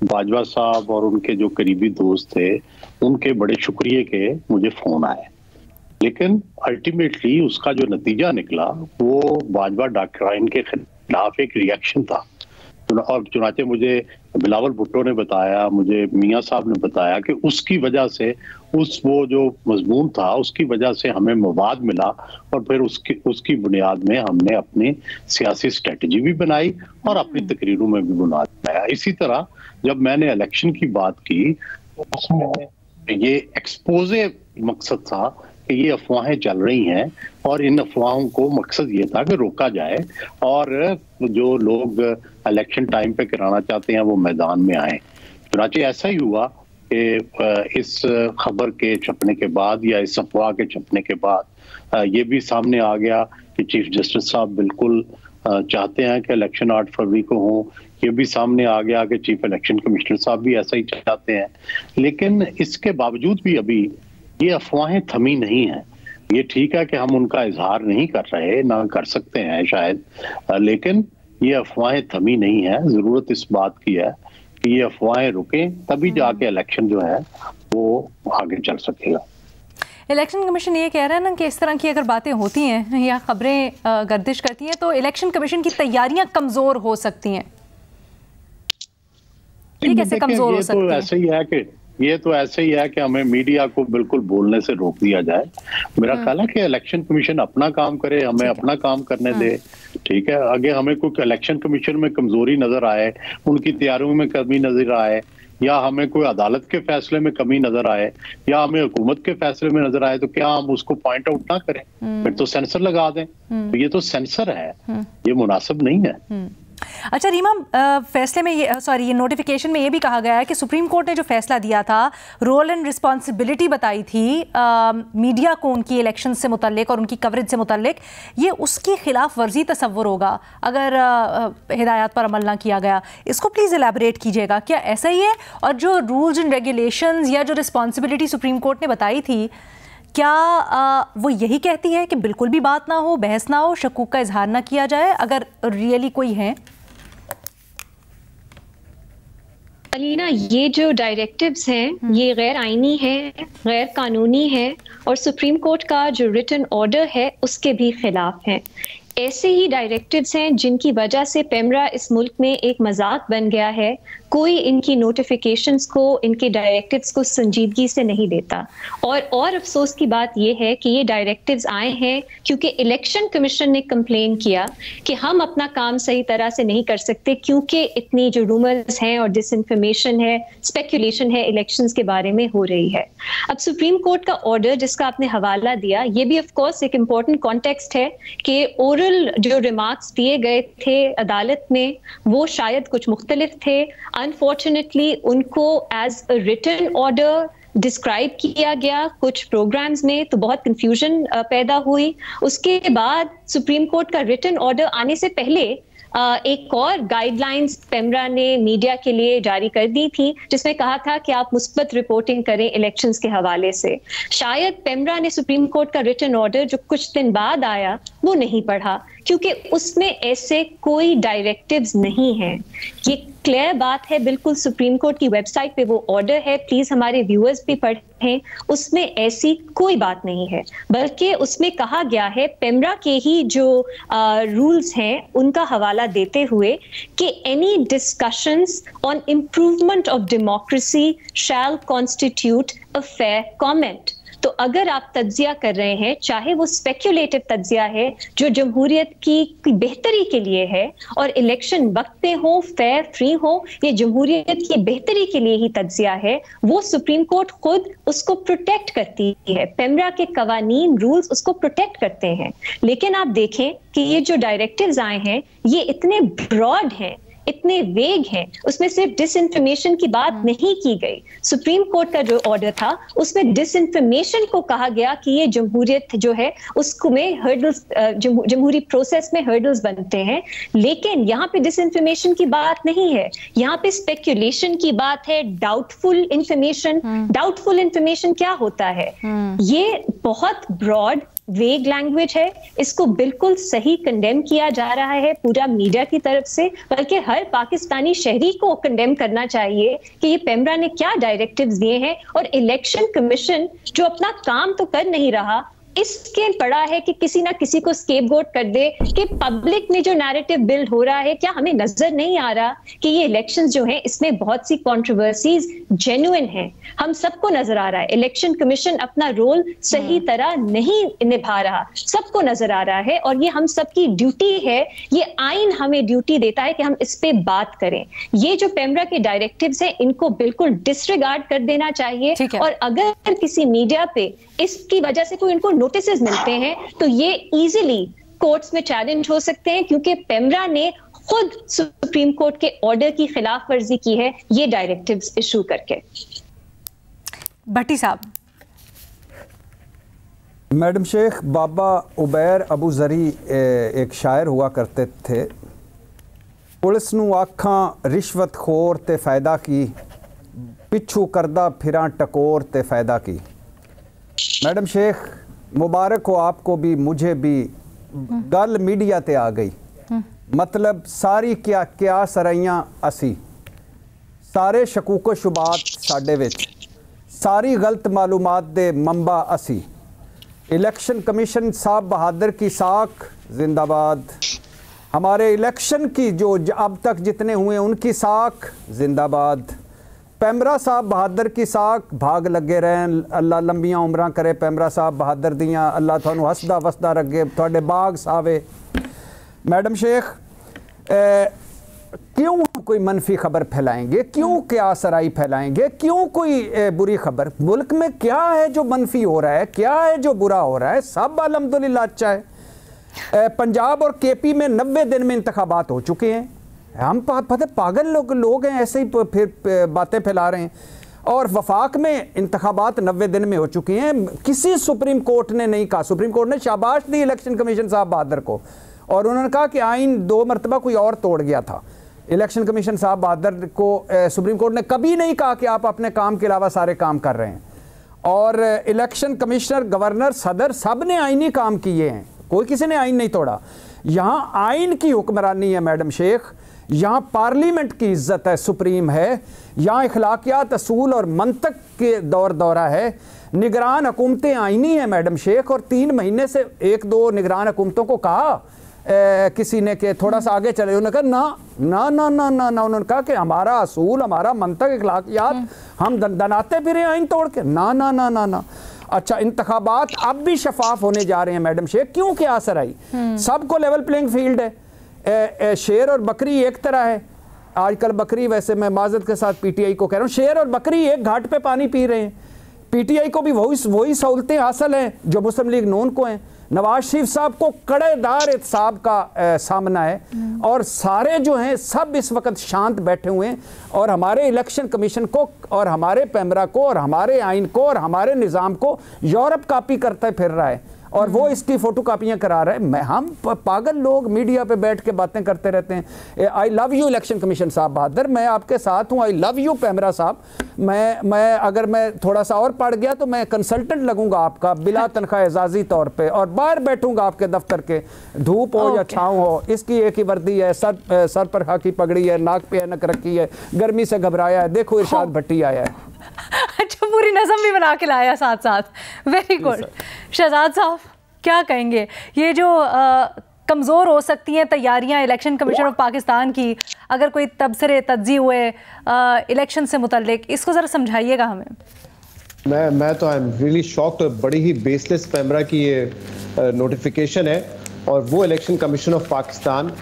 बाजवा साहब और उनके जो करीबी दोस्त थे उनके बड़े शुक्रिया के मुझे फ़ोन आए, लेकिन अल्टीमेटली उसका जो नतीजा निकला वो बाजवा डॉक्ट्राइन के खिलाफ एक रिएक्शन था। और चुनाचे मुझे बिलावल भुट्टो ने बताया, मुझे मियाँ साहब ने बताया कि उसकी वजह से वो जो मजमून था उसकी वजह से हमें मवाद मिला और फिर उसकी बुनियाद में हमने अपनी सियासी स्ट्रेटजी भी बनाई और अपनी तकरीरों में भी बुनियाद बनाया। इसी तरह जब मैंने इलेक्शन की बात की उसमें ये एक्सपोजे मकसद था कि ये अफवाहें चल रही हैं और इन अफवाहों को मकसद ये था कि रोका जाए और जो लोग इलेक्शन टाइम पे कराना चाहते हैं वो मैदान में आए। चुनाचे ऐसा ही हुआ कि इस खबर के छपने के बाद या इस अफवाह के छपने के बाद ये भी सामने आ गया कि चीफ जस्टिस साहब बिल्कुल चाहते हैं कि इलेक्शन 8 फरवरी को हो। ये भी सामने आ गया कि चीफ इलेक्शन कमिश्नर साहब भी ऐसा ही चाहते हैं। लेकिन इसके बावजूद भी अभी ये अफवाहें थमी नहीं हैं। ये ठीक है कि हम उनका इजहार नहीं कर रहे, ना कर सकते हैं शायद, लेकिन ये अफवाहें थमी नहीं है। जरूरत इस बात की है कि ये अफवाहें रुकें, तभी जाके इलेक्शन जो है वो आगे चल सकेगा। इलेक्शन कमीशन ये कह रहा है ना कि इस तरह की अगर बातें होती हैं या खबरें गर्दिश करती हैं तो इलेक्शन कमीशन की तैयारियां कमजोर हो सकती हैं। ये कैसे कमजोर हो सकती है? ये तो ऐसे ही है कि हमें मीडिया को बिल्कुल बोलने से रोक दिया जाए। मेरा ख्याल है कि इलेक्शन कमीशन अपना काम करे, हमें अपना काम करने दे। ठीक है, आगे हमें कोई इलेक्शन कमीशन में कमजोरी नजर आए, उनकी तैयारियों में कमी नजर आए, या हमें कोई अदालत के फैसले में कमी नजर आए, या हमें हुकूमत के फैसले में नजर आए, तो क्या हम उसको पॉइंट आउट ना करें? फिर तो सेंसर लगा दें। तो ये तो सेंसर है, ये मुनासिब नहीं है। अच्छा रीमा, फैसले में ये नोटिफिकेशन में ये भी कहा गया है कि सुप्रीम कोर्ट ने जो फैसला दिया था, रोल एंड रिस्पॉन्सिबिलिटी बताई थी मीडिया को उनकी इलेक्शन से मुतल्लिक और उनकी कवरेज से मुतल्लिक, ये उसकी खिलाफ वर्जी तस्वुर होगा अगर हिदायत पर अमल ना किया गया। इसको प्लीज़ एलैबोरेट कीजिएगा, क्या ऐसा ही है? और जो रूल्स एंड रेगुलेशंस या जो रिस्पॉन्सिबिलिटी सुप्रीम कोर्ट ने बताई थी, क्या वो यही कहती है कि बिल्कुल भी बात ना हो, बहस ना हो, शकूक का इजहार ना किया जाए अगर रियली कोई है? अलीना, ये जो डायरेक्टिव्स हैं ये गैर आईनी हैं, गैर कानूनी हैं और सुप्रीम कोर्ट का जो रिटन ऑर्डर है उसके भी खिलाफ हैं। ऐसे ही डायरेक्टिव्स हैं जिनकी वजह से पेमरा इस मुल्क में एक मजाक बन गया है। कोई इनकी नोटिफिकेशंस को, इनके डायरेक्टिव्स को संजीदगी से नहीं लेता। और अफसोस की बात यह है कि ये डायरेक्टिव्स आए हैं क्योंकि इलेक्शन कमीशन ने कंप्लेन किया कि हम अपना काम सही तरह से नहीं कर सकते क्योंकि इतनी जो रूमर्स हैं और डिसइंफॉर्मेशन है, स्पेकुलेशन है इलेक्शंस के बारे में हो रही है। अब सुप्रीम कोर्ट का ऑर्डर जिसका आपने हवाला दिया, ये भी ऑफ कोर्स एक इम्पोर्टेंट कॉन्टेक्स्ट है कि ओरल जो रिमार्क्स दिए गए थे अदालत में वो शायद कुछ मुख्तलिफ थे। अनफॉर्चुनेटली उनको as a written order describe किया गया कुछ प्रोग्राम्स में, तो बहुत कंफ्यूजन पैदा हुई। उसके बाद सुप्रीम कोर्ट का रिटन ऑर्डर आने से पहले एक और गाइडलाइंस पेमरा ने मीडिया के लिए जारी कर दी थी, जिसमें कहा था कि आप मुस्बत रिपोर्टिंग करें इलेक्शंस के हवाले से। शायद पेमरा ने सुप्रीम कोर्ट का रिटन ऑर्डर जो कुछ दिन बाद आया वो नहीं पढ़ा, क्योंकि उसमें ऐसे कोई डायरेक्टिव्स नहीं हैं। ये क्लियर बात है, बिल्कुल सुप्रीम कोर्ट की वेबसाइट पे वो ऑर्डर है, प्लीज हमारे व्यूअर्स भी पढ़ें। उसमें ऐसी कोई बात नहीं है, बल्कि उसमें कहा गया है पेमरा के ही जो रूल्स हैं उनका हवाला देते हुए कि any discussions on improvement of democracy shall constitute a fair comment. तो अगर आप तज्जिया कर रहे हैं, चाहे वो स्पेक्युलेटिव तज्जिया है जो जमहूरियत की बेहतरी के लिए है और इलेक्शन वक्त पे हो, फेयर फ्री हो, ये जमहूरियत की बेहतरी के लिए ही तज्जिया है, वो सुप्रीम कोर्ट खुद उसको प्रोटेक्ट करती है। पेमरा के कवानीन रूल्स उसको प्रोटेक्ट करते हैं। लेकिन आप देखें कि ये जो डायरेक्टिव्स आए हैं ये इतने ब्रॉड हैं, इतने वेग हैं, उसमें सिर्फ डिसइंफॉर्मेशन की बात नहीं की गई। सुप्रीम कोर्ट का जो ऑर्डर था उसमें डिसइंफॉर्मेशन को कहा गया कि ये जमहूरियत जो है उसको में हर्डल्स, जमहूरी प्रोसेस में हर्डल्स बनते हैं। लेकिन यहाँ पे डिसइंफॉर्मेशन की बात नहीं है, यहाँ पे स्पेक्यूलेशन की बात है, डाउटफुल इंफॉर्मेशन। डाउटफुल इंफॉर्मेशन क्या होता है? ये बहुत ब्रॉड वेग लैंग्वेज है, इसको बिल्कुल सही कंडेम किया जा रहा है पूरा मीडिया की तरफ से, बल्कि हर पाकिस्तानी शहरी को कंडेम करना चाहिए कि ये पेमरा ने क्या डायरेक्टिव्स दिए हैं। और इलेक्शन कमीशन जो अपना काम तो कर नहीं रहा, इसके पड़ा है कि किसी ना किसी को स्केपगोट कर दे कि पब्लिक में जो नैरेटिव बिल्ड हो रहा है, क्या हमें नजर नहीं आ रहा कि ये इलेक्शंस जो हैं इसमें बहुत सी कंट्रोवर्सीज जेन्युइन हैं? हम सबको नजर आ रहा है इलेक्शन कमीशन अपना रोल सही तरह नहीं निभा रहा, सबको नजर आ रहा है और ये हम सबकी ड्यूटी है, ये आइन हमें ड्यूटी देता है कि हम इस पे बात करें। ये जो पेमरा के डायरेक्टिव्स हैं इनको बिल्कुल डिसरिगार्ड कर देना चाहिए। और अगर किसी मीडिया पे इसकी वजह से कोई इनको नोटिसेस मिलते हैं तो ये इजीली कोर्ट्स में चैलेंज हो सकते हैं, क्योंकि पेमरा ने खुद सुप्रीम कोर्ट के ऑर्डर की खिलाफ वर्जी की है ये डायरेक्टिव्स इशू करके। भट्टी साहब। मैडम शेख, बाबा उबैर अबू जरी एक शायर हुआ करते थे। पुलिस नूं आखां रिश्वत खोर ते फायदा की, पिछू करदा फिरां टकोर ते फायदा की। मैडम शेख, मुबारक हो आपको भी, मुझे भी। गल मीडिया ते आ गई, मतलब सारी क्या क्या सराइयां असी, सारे शकूको शुबात साडे विच, सारी गलत मालूमात दे मंबा असी। इलेक्शन कमीशन साहब बहादुर की साख जिंदाबाद। हमारे इलेक्शन की जो अब तक जितने हुए उनकी साख जिंदाबाद। पेमरा साहब बहादुर की साख भाग लगे रहें, अल्लाह लंबियां उम्रां करे पेमरा साहब बहादुर दियां, अल्लाह थानू हसदा वसदा रखे, थोड़े बाग सावे। मैडम शेख, क्यों कोई मनफी खबर फैलाएंगे, क्यों क्या सराई फैलाएंगे, क्यों कोई बुरी खबर? मुल्क में क्या है जो मनफी हो रहा है, क्या है जो बुरा हो रहा है? सब अल्हम्दुलिल्लाह अच्छा है। पंजाब और केपी में 90 दिन में इंतखाबात हो चुके हैं। हम पता पागल लोग हैं, ऐसे ही फिर बातें फैला रहे हैं। और वफाक में इंतखाबात 90 दिन में हो चुके हैं। किसी सुप्रीम कोर्ट ने नहीं कहा, सुप्रीम कोर्ट ने शाबाश दी इलेक्शन कमीशन साहब बहादुर को, और उन्होंने कहा कि आइन 2 मरतबा कोई और तोड़ गया था। इलेक्शन कमीशन साहब बहादुर को सुप्रीम कोर्ट ने कभी नहीं कहा कि आप अपने काम के अलावा सारे काम कर रहे हैं। और इलेक्शन कमिश्नर, गवर्नर, सदर सब ने आइनी काम किए हैं, कोई किसी ने आइन नहीं तोड़ा। यहाँ आइन की हुक्मरानी है मैडम शेख, यहाँ पार्लियामेंट की इज्जत है, सुप्रीम है, यहाँ इखलाकियात, असूल और मंतक के दौरा है। निगरान हुकूमतें आइनी है मैडम शेख, और 3 महीने से 1-2 निगरान हुकूमतों को कहा किसी ने कि थोड़ा सा आगे चले, उन्होंने कहा ना ना ना ना ना ना, उन्होंने कहा कि हमारा असूल, हमारा मंतक, इखलाकियात हम दनाते फिरे आइन तोड़ के, ना ना ना ना ना। अच्छा, इंतखाबात अब भी शफाफ होने जा रहे हैं मैडम शेख, क्यों क्या असर आई? सबको लेवल प्लेइंग फील्ड है। शेर और बकरी एक तरह है आजकल। बकरी, वैसे मैं माजरत के साथ पीटीआई को कह रहा हूँ, शेर और बकरी एक घाट पे पानी पी रहे हैं। पीटीआई को भी वही सहूलतें हासिल हैं जो मुस्लिम लीग नून को हैं। नवाज शरीफ साहब को कड़ेदार एहतसाब का सामना है, और सारे जो हैं सब इस वक्त शांत बैठे हुए हैं, और हमारे इलेक्शन कमीशन को और हमारे पेमरा को और हमारे आइन को और हमारे निज़ाम को यूरोप कॉपी करते फिर रहा है। और वो इसकी फोटोकॉपियां करा रहे हैं। हम पागल लोग मीडिया पे बैठ के बातें करते रहते हैं। I love you election commission साहब बहादुर, मैं आपके साथ हूँ। आई लव यू पैमरा साहब। मैं अगर मैं थोड़ा सा और पढ़ गया तो मैं कंसल्टेंट लगूंगा आपका बिला तनख्वाह एजाजी तौर पे, और बाहर बैठूंगा आपके दफ्तर के, धूप हो या छाँव हो। इसकी एक ही वर्दी है, सर पर खाकी पगड़ी है, नाक पे ऐनक रखी है, गर्मी से घबराया है। देखो इरशाद भट्टी आया है। अच्छा, पूरी नज़म भी बना के लाया साथ साथ। Very good. शहजाद साहब क्या कहेंगे, ये जो कमज़ोर हो सकती हैं तैयारियां इलेक्शन कमीशन ऑफ पाकिस्तान की अगर कोई तबसरे तज्जी हुए इलेक्शन से मुतल्लिक, इसको ज़रा समझाइएगा हमें। मैं तो आई एम रियली शॉक्ड। बड़ी ही बेसलेस पैमरा की ये नोटिफिकेशन है, और वो इलेक्शन कमीशन ऑफ पाकिस्तान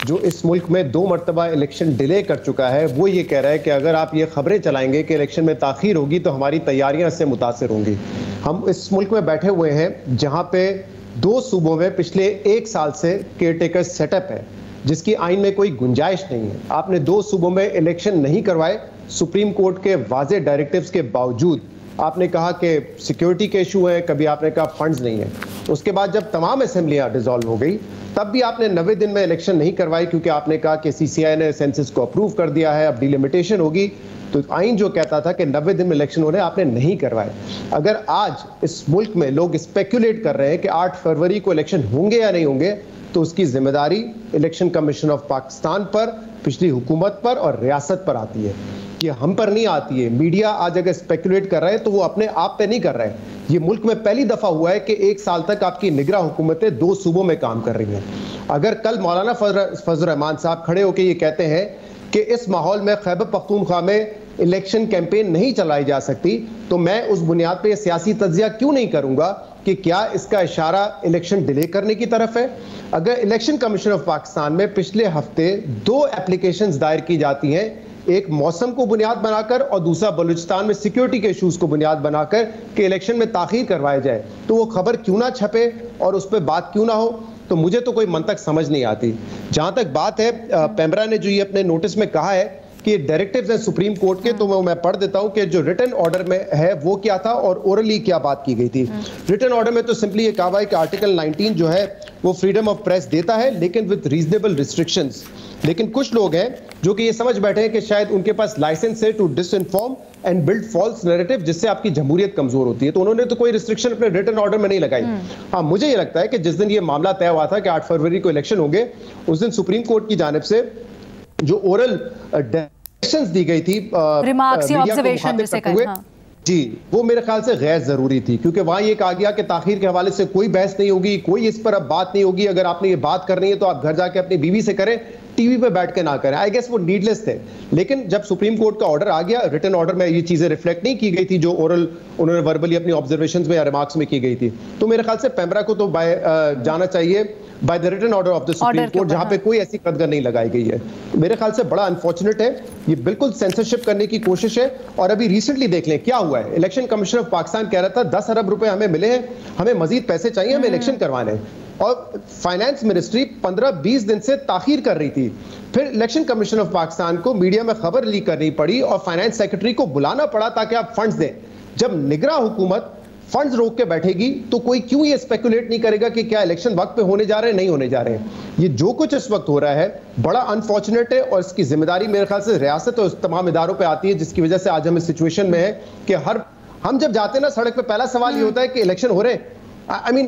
जो इस मुल्क में 2 मरतबा इलेक्शन डिले कर चुका है, वो ये कह रहा है कि अगर आप ये खबरें चलाएंगे कि इलेक्शन में ताख़ीर होगी तो हमारी तैयारियां इससे मुतासिर होंगी। हम इस मुल्क में बैठे हुए हैं जहां पे 2 सूबों में पिछले 1 साल से केयर टेकर सेटअप है, जिसकी आइन में कोई गुंजाइश नहीं है। आपने 2 सूबों में इलेक्शन नहीं करवाए, सुप्रीम कोर्ट के वाज़े डायरेक्टिव्स के बावजूद। आपने कहा कि सिक्योरिटी के इशू है, कभी आपने कहा फंड्स नहीं है। उसके बाद जब तमाम असेंबलियां डिसॉल्व हो गई, तब भी आपने 90 दिन में इलेक्शन नहीं करवाई, क्योंकि आपने कहा कि सीसीआई ने सेंसस को अप्रूव कर दिया है, अब डिलिमिटेशन होगी। तो आइन जो कहता था कि 90 दिन में इलेक्शन हो रहे, आपने नहीं करवाए। अगर आज इस मुल्क में लोग स्पेकुलेट कर रहे हैं कि 8 फरवरी को इलेक्शन होंगे या नहीं होंगे, तो उसकी जिम्मेदारी इलेक्शन कमीशन ऑफ पाकिस्तान पर, पिछली हुकूमत पर और रियासत पर आती है। ये हम पर नहीं आती है। मीडिया आज अगर स्पेकुलेट कर रहा है तो वो अपने आप पे नहीं कर रहे हैं। ये मुल्क में पहली दफा हुआ है कि 1 साल तक आपकी निगरां हुकूमतें 2 सूबों में काम कर रही हैं। अगर कल मौलाना फजल रहमान साहब खड़े होकर ये कहते हैं कि इस माहौल में खैबर पख्तूनख्वा में इलेक्शन कैंपेन नहीं चलाई जा सकती, तो मैं उस बुनियाद पर सियासी तज्जिया क्यों नहीं करूंगा कि क्या इसका इशारा इलेक्शन डिले करने की तरफ है। अगर इलेक्शन कमीशन ऑफ पाकिस्तान में पिछले हफ्ते 2 एप्लीकेशंस दायर की जाती हैं, एक मौसम को बुनियाद बनाकर और दूसरा बलूचिस्तान में सिक्योरिटी के इश्यूज को बुनियाद बनाकर कि इलेक्शन में ताखीर करवाया जाए, तो वो खबर क्यों ना छपे और उस पर बात क्यों ना हो। तो मुझे तो कोई मंतक समझ नहीं आती। जहां तक बात है पैमरा ने जो ये अपने नोटिस में कहा है कि डायरेक्टिव्स हैं सुप्रीम कोर्ट के, तो मैं पढ़ देता हूं कि जो रिटन ऑर्डर में है वो क्या था और ओरली क्या बात की गई थी। रिटन ऑर्डर में तो सिंपली ये कहा है कि आर्टिकल 19 जो है वो फ्रीडम ऑफ प्रेस देता है, लेकिन विद रीजनेबल रिस्ट्रिक्शंस। लेकिन कुछ लोग हैं जो कि ये समझ बैठे हैं कि शायद उनके पास लाइसेंस है to disinform and build false narrative, जिससे आपकी जमहूरियत कमजोर होती है। तो उन्होंने तो कोई रिस्ट्रिक्शन अपने रिटन ऑर्डर में नहीं लगाई। हाँ, मुझे ये लगता है कि जिस दिन ये मामला तय हुआ था कि 8 फरवरी को इलेक्शन होंगे, उस दिन सुप्रीम कोर्ट की जानिब से जो ओरल दी गई थी रिमार्क्स या ऑब्जर्वेशन जिसे कहते हैं, जी, वो मेरे ख्याल से गैर जरूरी थी, क्योंकि वहां ये कहा गया कि ताखीर के हवाले से कोई बहस नहीं होगी, कोई इस पर अब बात नहीं होगी। अगर आपने ये बात करनी है तो आप घर जाके अपनी बीवी से करें, टीवी पे बैठ के ना करें। आई गेस वो नीडलेस थे। लेकिन जब सुप्रीम कोर्ट का ऑर्डर आ गया, रिटन ऑर्डर में ये चीजें रिफ्लेक्ट नहीं की गई थी जो ओरल उन्होंने वर्बली अपनी ऑब्जर्वेशंस में या रिमार्क्स में की गई थी। तो मेरे ख्याल से पैमरा को तो जाना चाहिए by the written order of the supreme court, जहां पे कोई ऐसी कदगन नहीं लगाई गई है। मेरे ख्याल से बड़ा अनफॉर्चुनेट है, ये बिल्कुल सेंसरशिप करने की कोशिश है। और अभी रिसेंटली देख लें क्या हुआ है। इलेक्शन कमीशन ऑफ पाकिस्तान कह रहा था 10 अरब रुपए हमें मिले हैं, हमें मजीद पैसे चाहिए, हमें इलेक्शन करवाने, और फाइनेंस मिनिस्ट्री 15-20 दिन से ताखीर कर रही थी। फिर इलेक्शन कमीशन ऑफ पाकिस्तान को मीडिया में खबर लीक करनी पड़ी और फाइनेंस सेक्रेटरी को बुलाना पड़ा ताकि आप फंड्स दें। जब निगरां हुकूमत फंड्स रोक के बैठेगी तो कोई क्यों ये स्पेकुलेट नहीं करेगा कि क्या इलेक्शन वक्त पे होने जा रहे हैं, नहीं होने जा रहे हैं। ये जो कुछ इस वक्त हो रहा है बड़ा अनफॉर्चुनेट है, और इसकी जिम्मेदारी मेरे ख्याल से रियासत और तमाम इदारों पे आती है, जिसकी वजह से आज हम इस सिचुएशन में है कि हम जब जाते हैं ना सड़क पे, पहला सवाल ये होता है कि इलेक्शन हो रहे हैं। आई मीन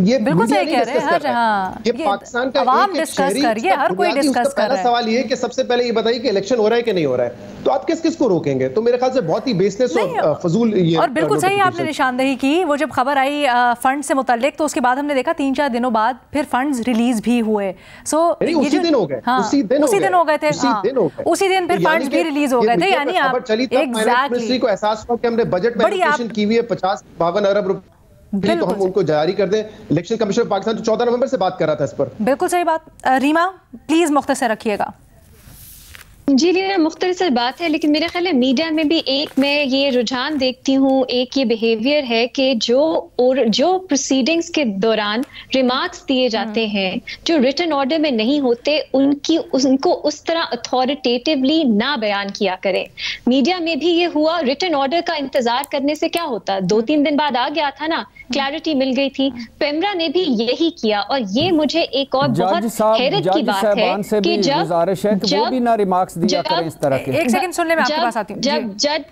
ये बिल्कुल सही कह रहे हैं, ये पाकिस्तान का आवाम डिस्कस कर रही है, हर कोई डिस्कस कर रहा है। सवाल ये है कि सबसे पहले ये बताइए कि इलेक्शन हो रहा है कि नहीं हो रहा है, तो आप किस को रोकेंगे। तो मेरे ख्याल से बहुत ही बेसलेस और फजूल ये, और बिल्कुल सही आपने निशानदेही की। वो जब खबर आई फंड से मुताल्लिक, तो उसके बाद हमने देखा 3-4 दिनों बाद फिर फंड्स रिलीज भी हुए। उसी दिन हो गए, उसी दिन हो गए थे, उसी दिन फिर फंड्स भी रिलीज हो गए थे। यानी मिनिस्ट्री को एहसास हुआ कि हमने बजट में एलोकेशन की हुई है 50-52 अरब रुपए, तो हम उनको जारी कर दें। इलेक्शन कमीशन ऑफ पाकिस्तान तो 14 नवंबर से बात कर रहा था इस पर। बिल्कुल सही बात। रीमा प्लीज मुख्तसर रखिएगा। जी लीना, मुख्तलिफ बात है, लेकिन मेरे ख्याल है मीडिया में भी एक मैं ये रुझान देखती हूँ, एक ये बिहेवियर है कि जो प्रोसीडिंग्स के दौरान रिमार्क्स दिए जाते हैं जो रिटन ऑर्डर में नहीं होते, उनको उस तरह अथॉरिटेटिवली ना बयान किया करें। मीडिया में भी ये हुआ, रिटन ऑर्डर का इंतजार करने से क्या होता, 2-3 दिन बाद आ गया था ना, क्लैरिटी मिल गई थी। पेमरा ने भी यही किया, और ये मुझे एक और बहुत हैरत की बात है कि जब दिया करें इस तरह के। एक सेकंड सुन ले, मैं आपके पास आती हूं। जब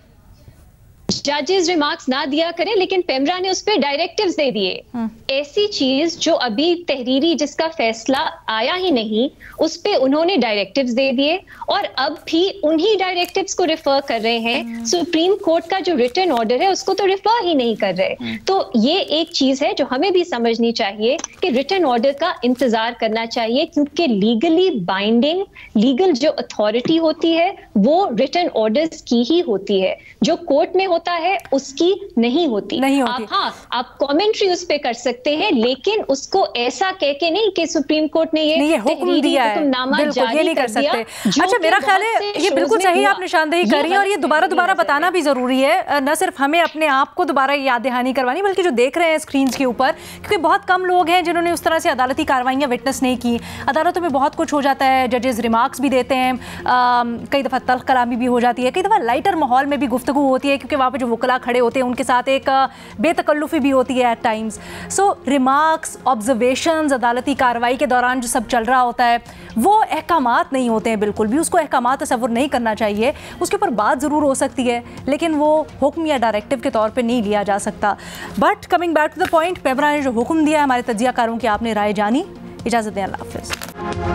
जजेस रिमार्क्स ना दिया करें, लेकिन पेमरा ने उस पर डायरेक्टिव्स दे दिए। ऐसी चीज जो अभी तहरीरी जिसका फैसला आया ही नहीं, उस पे उन्होंने डायरेक्टिव्स दे दिए, और अब भी उन्हीं डायरेक्टिव्स को रिफर कर रहे हैं। सुप्रीम कोर्ट का जो रिटन ऑर्डर है उसको तो रिफर ही नहीं कर रहे। तो ये एक चीज है जो हमें भी समझनी चाहिए कि रिटन ऑर्डर का इंतजार करना चाहिए, क्योंकि लीगली बाइंडिंग लीगल जो अथॉरिटी होती है वो रिटन ऑर्डर्स की ही होती है, जो कोर्ट में होता है उसकी नहीं होती। आप कमेंट्री उस पे कर सकते हैं, लेकिन उसको ऐसा कह के नहीं कि सुप्रीम कोर्ट ने ये हुक्म दिया है, बिल्कुल ये नहीं कर सकते। अच्छा, मेरा ख्याल है ये बिल्कुल सही आप निशानदेही कर रही हैं, और ये दोबारा बताना भी जरूरी है, न सिर्फ हमें अपने आप को दोबारा याद दहानी करवानी, बल्कि जो देख रहे हैं स्क्रीन के ऊपर, क्योंकि बहुत कम लोग हैं जिन्होंने उस तरह से अदालती कार्रवाइयाँ विटनेस नहीं की। अदालतों में बहुत कुछ हो जाता है, जजेस रिमार्क्स भी देते हैं, कई दफ़ा तल्ख कलामी भी हो जाती है, कई दफ़ा लाइटर माहौल में भी गुफ्तगू होती है, क्योंकि वहाँ पर जो वकला खड़े होते हैं उनके साथ एक बेतकल्लुफ़ी भी होती है एट टाइम्स। सो रिमार्क्स, ऑब्जर्वेशंस, अदालती कार्रवाई के दौरान जो सब चल रहा होता है वो अहकामात नहीं होते हैं, बिल्कुल भी उसको अहकामात तस्वुर नहीं करना चाहिए। उसके ऊपर बात ज़रूर हो सकती है, लेकिन वो हुक्म या डायरेक्टिव के तौर पे नहीं लिया जा सकता। But coming back to the point, PEMRA ने जो हुक्म दिया, हमारे तज्जियाकारों की आपने राय जानी। इजाज़त दें, अल्लाह हाफ़िज़।